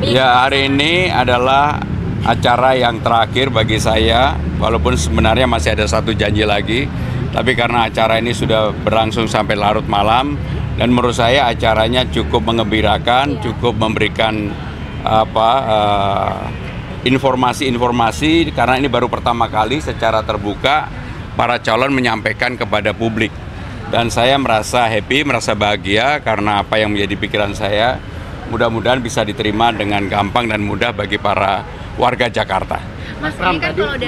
Ya, hari ini adalah acara yang terakhir bagi saya, walaupun sebenarnya masih ada satu janji lagi, tapi karena acara ini sudah berlangsung sampai larut malam, dan menurut saya acaranya cukup mengembirakan, cukup memberikan informasi-informasi, karena ini baru pertama kali secara terbuka para calon menyampaikan kepada publik. Dan saya merasa happy, merasa bahagia karena apa yang menjadi pikiran saya mudah-mudahan bisa diterima dengan gampang dan mudah bagi para warga Jakarta. Mas, ini kan kalau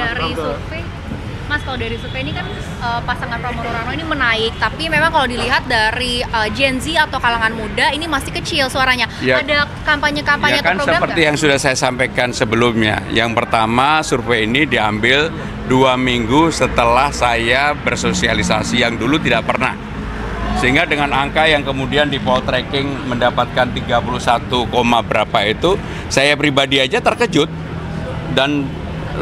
dari survei ini kan pasangan Pramono Rano ini menaik, tapi memang kalau dilihat dari Gen Z atau kalangan muda ini masih kecil suaranya. Ya, ada kampanye-kampanye ya kan, atau program seperti yang sudah saya sampaikan sebelumnya. Yang pertama, survei ini diambil 2 minggu setelah saya bersosialisasi yang dulu tidak pernah. Sehingga dengan angka yang kemudian di poll tracking mendapatkan 31, berapa itu, saya pribadi aja terkejut dan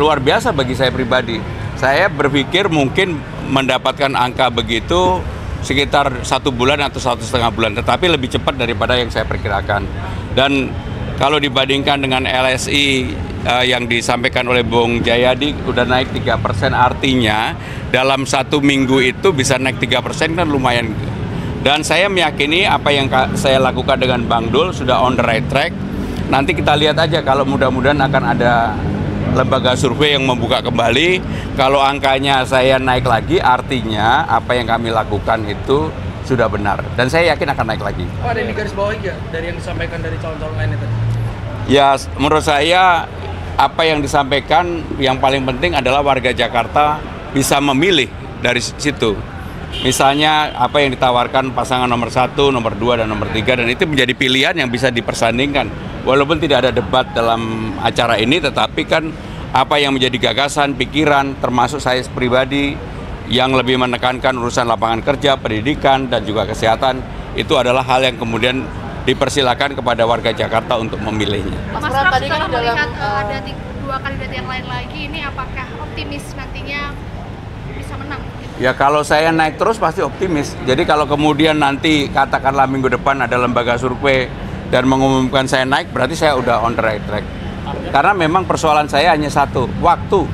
luar biasa bagi saya pribadi. Saya berpikir mungkin mendapatkan angka begitu sekitar 1 bulan atau 1,5 bulan, tetapi lebih cepat daripada yang saya perkirakan. Dan kalau dibandingkan dengan LSI yang disampaikan oleh Bung Jayadi udah naik 3%, artinya dalam 1 minggu itu bisa naik 3% kan lumayan. Dan saya meyakini apa yang saya lakukan dengan Bang Dul sudah on the right track. Nanti kita lihat aja kalau mudah-mudahan akan ada lembaga survei yang membuka kembali. Kalau angkanya saya naik lagi, artinya apa yang kami lakukan itu sudah benar. Dan saya yakin akan naik lagi. Oh, ada yang di garis bawah ya dari yang disampaikan dari calon-calon lain itu? Ya, menurut saya apa yang disampaikan yang paling penting adalah warga Jakarta bisa memilih dari situ. Misalnya apa yang ditawarkan pasangan nomor 1, nomor 2, dan nomor 3, dan itu menjadi pilihan yang bisa dipersandingkan. Walaupun tidak ada debat dalam acara ini, tetapi kan apa yang menjadi gagasan, pikiran, termasuk saya pribadi yang lebih menekankan urusan lapangan kerja, pendidikan, dan juga kesehatan, itu adalah hal yang kemudian dipersilakan kepada warga Jakarta untuk memilihnya. Mas Pram, tadi kan melihat ada 2 kandidat yang lain lagi, ini apakah optimis nantinya bisa menang? Ya, kalau saya naik terus pasti optimis. Jadi kalau kemudian nanti katakanlah minggu depan ada lembaga survei dan mengumumkan saya naik, berarti saya udah on the right track. Karena memang persoalan saya hanya satu, waktu.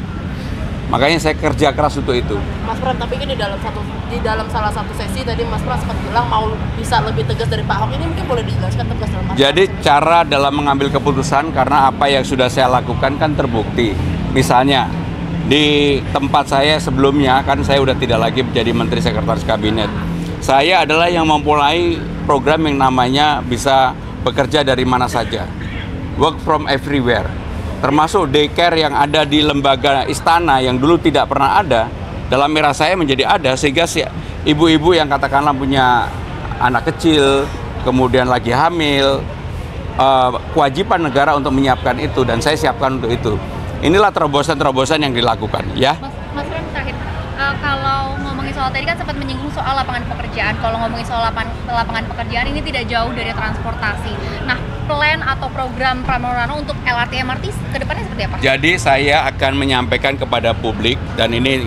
Makanya saya kerja keras untuk itu. Mas Pram, tapi ini di dalam salah satu sesi tadi Mas Pram sempat bilang mau bisa lebih tegas dari Pak Ahok. Ini mungkin boleh dijelaskan tegas dalam Mas. Jadi cara dalam mengambil keputusan, karena apa yang sudah saya lakukan kan terbukti. Misalnya di tempat saya sebelumnya kan saya udah tidak lagi menjadi Menteri Sekretaris Kabinet. Saya adalah yang memulai program yang namanya bisa bekerja dari mana saja, work from everywhere, termasuk daycare yang ada di lembaga istana yang dulu tidak pernah ada, dalam era saya menjadi ada, sehingga ibu-ibu yang katakanlah punya anak kecil, kemudian lagi hamil, kewajiban negara untuk menyiapkan itu, dan saya siapkan untuk itu. Inilah terobosan-terobosan yang dilakukan, ya. Mas Pram, terakhir, kalau ngomongin soal tadi kan sempat menyinggung soal lapangan pekerjaan. Kalau ngomongin soal lapangan pekerjaan ini tidak jauh dari transportasi. Nah, plan atau program Pramono Rano untuk LRT MRT ke depannya seperti apa? Jadi saya akan menyampaikan kepada publik, dan ini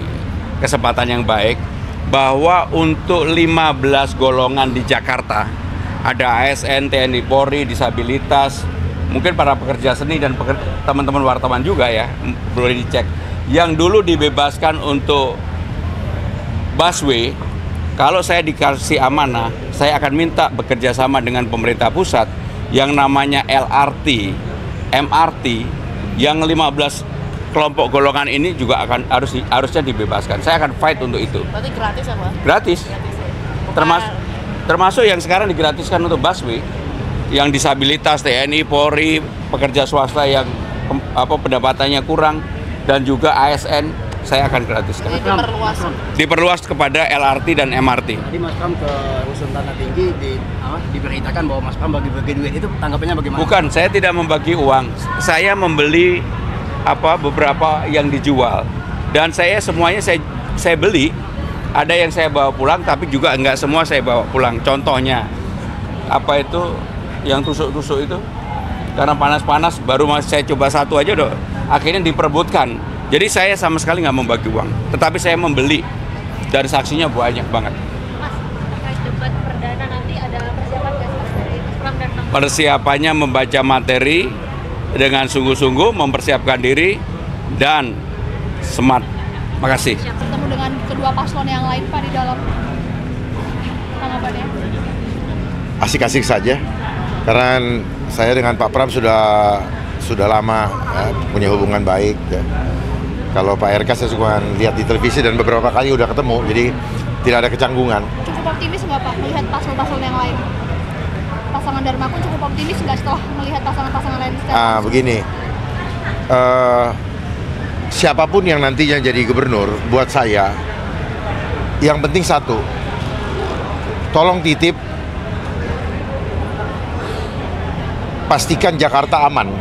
kesempatan yang baik, bahwa untuk 15 golongan di Jakarta, ada ASN, TNI, Polri, disabilitas, mungkin para pekerja seni dan teman-teman wartawan juga ya, boleh dicek. Yang dulu dibebaskan untuk busway, kalau saya dikasih amanah, saya akan minta bekerja sama dengan pemerintah pusat yang namanya LRT, MRT, yang 15 kelompok golongan ini juga harusnya dibebaskan. Saya akan fight untuk itu. Berarti gratis ya, Pak? Gratis. Termasuk yang sekarang digratiskan untuk busway, yang disabilitas, TNI, Polri, pekerja swasta yang pendapatannya kurang, dan juga ASN, saya akan gratiskan. Diperluas kepada LRT dan MRT. Tadi Mas Pram ke Rusun Tanah Tinggi diberitakan bahwa Mas Pram bagi-bagi duit, itu tanggapannya bagaimana? Bukan, saya tidak membagi uang. Saya membeli beberapa yang dijual, dan semuanya saya beli. Ada yang saya bawa pulang, tapi juga enggak semua saya bawa pulang. Contohnya yang tusuk-tusuk itu, karena panas-panas baru saya coba satu aja udah akhirnya diperebutkan. Jadi saya sama sekali nggak membagi uang, tetapi saya membeli, dan saksinya banyak banget. Mas, terkait debat perdana nanti ada persiapan nggak, Mas, dari Mas Pram dan Bang? Persiapannya membaca materi, dengan sungguh-sungguh mempersiapkan diri dan smart. Makasih. Siap bertemu dengan kedua paslon yang lain Pak di dalam tanggapannya. Asik-asik saja, karena saya dengan Pak Pram sudah lama punya hubungan baik. Ya. Kalau Pak RK saya suka lihat di televisi dan beberapa kali udah ketemu, jadi tidak ada kecanggungan. Cukup optimis nggak Pak melihat paslon-paslon yang lain? Pasangan Darmaku cukup optimis nggak setelah melihat pasangan-pasangan lain sekarang? Begini, siapapun yang nantinya jadi gubernur, buat saya, yang penting satu, tolong titip, pastikan Jakarta aman.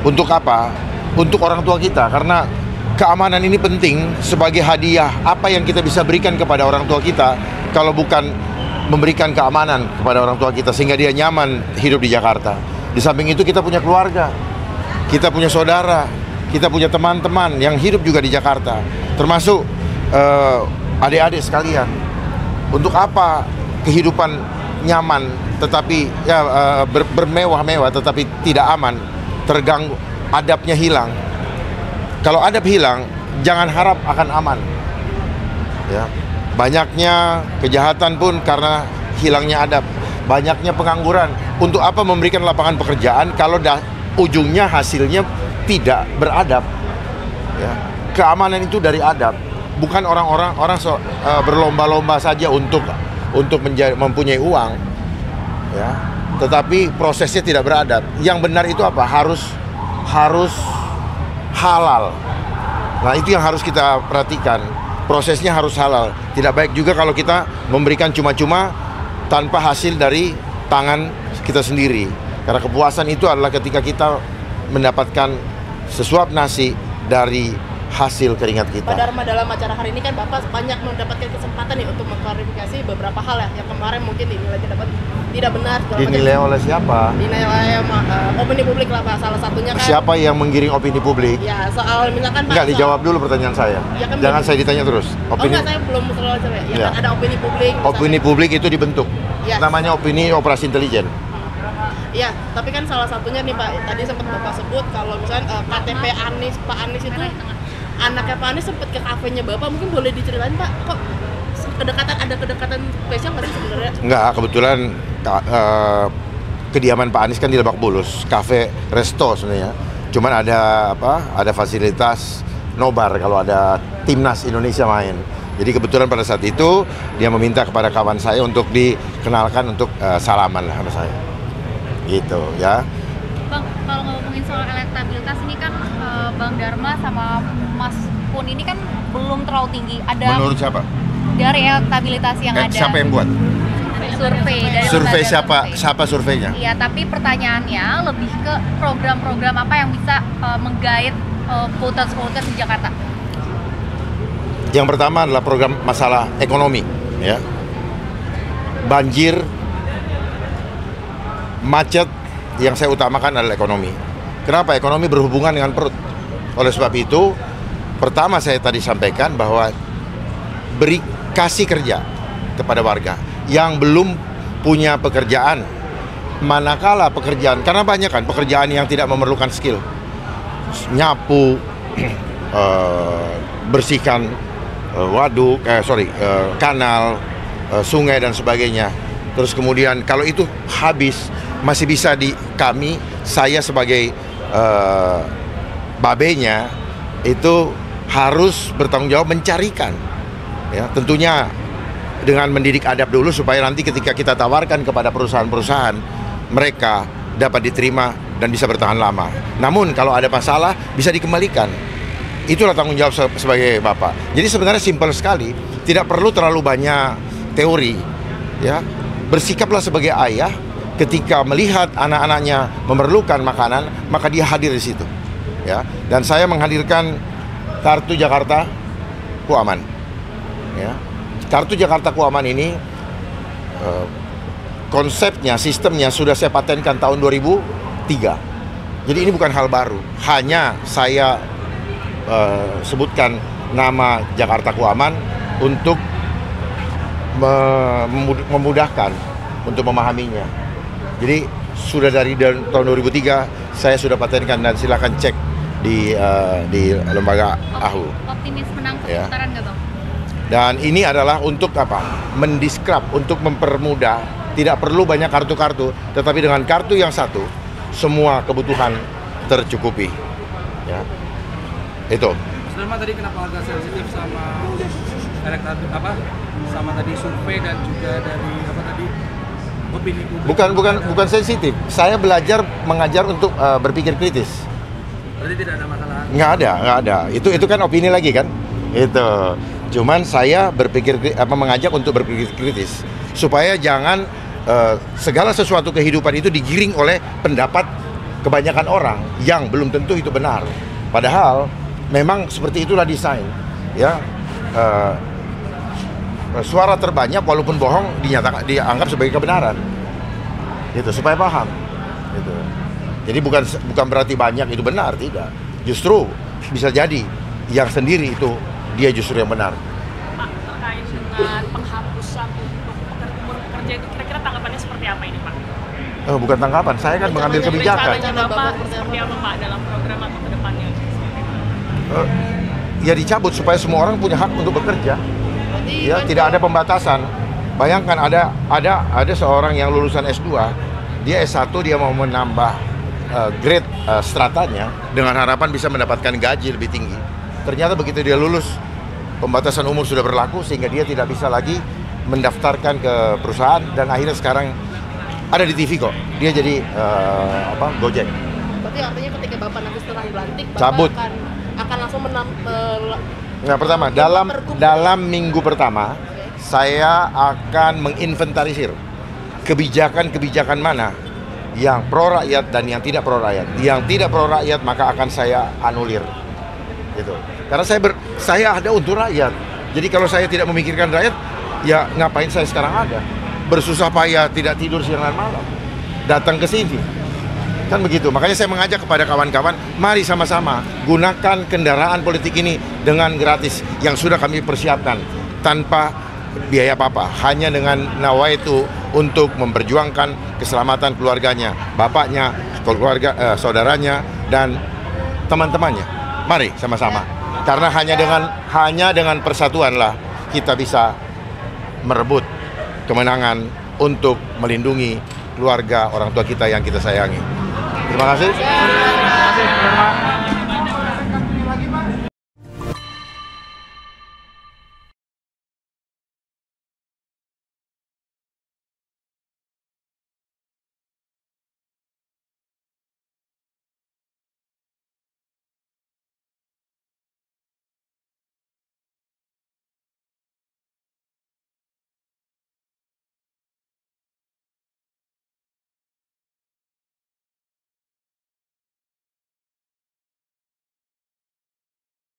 Untuk apa? Untuk orang tua kita, karena keamanan ini penting sebagai hadiah. Apa yang kita bisa berikan kepada orang tua kita kalau bukan memberikan keamanan kepada orang tua kita sehingga dia nyaman hidup di Jakarta. Di samping itu kita punya keluarga, kita punya saudara, kita punya teman-teman yang hidup juga di Jakarta, termasuk adik-adik sekalian. Untuk apa kehidupan nyaman tetapi bermewah-mewah tetapi tidak aman, terganggu, adabnya hilang. Kalau adab hilang, jangan harap akan aman. Ya. Banyaknya kejahatan pun karena hilangnya adab. Banyaknya pengangguran. Untuk apa memberikan lapangan pekerjaan kalau ujungnya hasilnya tidak beradab? Ya. Keamanan itu dari adab. Bukan orang berlomba-lomba saja untuk mempunyai uang. Ya. Tetapi prosesnya tidak beradab. Yang benar itu apa? Harus halal. Nah, itu yang harus kita perhatikan. Prosesnya harus halal. Tidak baik juga kalau kita memberikan cuma-cuma tanpa hasil dari tangan kita sendiri. Karena kepuasan itu adalah ketika kita mendapatkan sesuap nasi dari hasil keringat kita. Pak Dharma, dalam acara hari ini kan Bapak banyak mendapatkan kesempatan nih untuk mengklarifikasi beberapa hal ya yang kemarin mungkin dinilai tidak benar. Dinilai oleh siapa? Dinilai opini publik lah Pak, salah satunya kan. Siapa yang menggiring opini publik? Ya soal misalkan Pak. Enggak, dijawab dulu pertanyaan saya. Ya, kan jangan saya ditanya terus. Opini. Enggak, saya belum selesai ya. Ya, kan ada opini publik. Opini publik itu dibentuk. Ya. Namanya opini operasi intelijen. Iya, tapi kan salah satunya nih Pak, tadi sempat Bapak sebut kalau misalnya KTP Pak Anies itu anaknya Pak Anies sempat ke kafenya Bapak, mungkin boleh diceritain Pak, kok ada kedekatan spesial nggak sih sebenarnya? Enggak, kebetulan kediaman Pak Anies kan di Lebak Bulus, kafe resto sebenarnya. Cuman ada fasilitas nobar kalau ada timnas Indonesia main. Jadi kebetulan pada saat itu dia meminta kepada kawan saya untuk dikenalkan untuk salaman lah sama saya. Gitu ya. Bang, kalau ngomongin soal elektabilitas ini kan Bang Dharma sama Mas Pun ini kan belum terlalu tinggi. Ada menurut siapa? Dari elektabilitas yang ada. Siapa yang buat? Survei dari Survei lembaga siapa surveinya? Iya, tapi pertanyaannya lebih ke program-program apa yang bisa menggait voters di Jakarta. Yang pertama adalah program masalah ekonomi, ya. Banjir, macet, yang saya utamakan adalah ekonomi. Kenapa? Ekonomi berhubungan dengan perut. Oleh sebab itu, pertama saya tadi sampaikan bahwa kasih kerja kepada warga yang belum punya pekerjaan. Manakala pekerjaan, karena banyak kan pekerjaan yang tidak memerlukan skill. Nyapu, bersihkan kanal, sungai dan sebagainya. Terus kemudian kalau itu habis, masih bisa saya sebagai babenya itu harus bertanggung jawab mencarikan, ya tentunya dengan mendidik adab dulu supaya nanti ketika kita tawarkan kepada perusahaan-perusahaan mereka dapat diterima dan bisa bertahan lama. Namun kalau ada masalah bisa dikembalikan. Itulah tanggung jawab sebagai bapak. Jadi sebenarnya simpel sekali, tidak perlu terlalu banyak teori, ya. Bersikaplah sebagai ayah. Ketika melihat anak-anaknya memerlukan makanan, maka dia hadir di situ, ya. Dan saya menghadirkan Kartu Jakarta Kuaman, ya. Kartu Jakarta Kuaman ini konsepnya, sistemnya sudah saya patenkan tahun 2003. Jadi ini bukan hal baru. Hanya saya sebutkan nama Jakarta Kuaman untuk memudahkan untuk memahaminya. Jadi sudah dari tahun 2003 saya sudah patenkan dan silakan cek di lembaga AHU. Optimis menang Ya. putaran nggak bang? Dan ini adalah untuk apa? Mendiskrap, untuk mempermudah. Tidak perlu banyak kartu-kartu, tetapi dengan kartu yang satu semua kebutuhan tercukupi. Ya. Itu. Sebenarnya tadi kenapa agak sensitif sama elektabilitas sama tadi survei dan juga dari opini publik. Bukan sensitif. Saya belajar mengajar untuk berpikir kritis. Berarti tidak ada masalah. Nggak ada. Itu kan opini lagi kan? Itu. Cuman saya mengajak untuk berpikir kritis supaya jangan segala sesuatu kehidupan itu digiring oleh pendapat kebanyakan orang yang belum tentu itu benar. Padahal memang seperti itulah desain. Ya. Suara terbanyak walaupun bohong dianggap sebagai kebenaran. Itu supaya paham. Gitu. Jadi bukan berarti banyak itu benar, tidak. Justru bisa jadi yang sendiri itu dia justru yang benar. Pak, terkait dengan penghapusan untuk umur pekerja itu kira-kira tanggapannya seperti apa ini Pak? Bukan tanggapan, saya kan mengambil kebijakan. Rencananya Bapak seperti apa Pak dalam program atau ke depannya? Ya dicabut supaya semua orang punya hak untuk bekerja. Ya, tidak ada pembatasan. Bayangkan ada seorang yang lulusan S2, dia S1 dia mau menambah grade stratanya dengan harapan bisa mendapatkan gaji lebih tinggi. Ternyata begitu dia lulus, pembatasan umur sudah berlaku sehingga dia tidak bisa lagi mendaftarkan ke perusahaan dan akhirnya sekarang ada di TV kok. Dia jadi Gojek. Berarti artinya ketika Bapak nanti setelah dilantik, Bapak Cabut. akan langsung Nah, pertama dalam minggu pertama saya akan menginventarisir kebijakan-kebijakan mana yang pro rakyat dan yang tidak pro rakyat. Yang tidak pro rakyat maka akan saya anulir. Gitu. Karena saya ada untuk rakyat. Jadi kalau saya tidak memikirkan rakyat, ya ngapain saya sekarang ada? Bersusah payah tidak tidur siang dan malam. Datang ke sini. Kan begitu. Makanya saya mengajak kepada kawan-kawan, mari sama-sama gunakan kendaraan politik ini dengan gratis yang sudah kami persiapkan tanpa biaya apa-apa. Hanya dengan nawaitu untuk memperjuangkan keselamatan keluarganya, bapaknya, keluarga, saudaranya dan teman-temannya. Mari sama-sama. Karena hanya dengan persatuanlah kita bisa merebut kemenangan untuk melindungi keluarga orang tua kita yang kita sayangi. Terima kasih.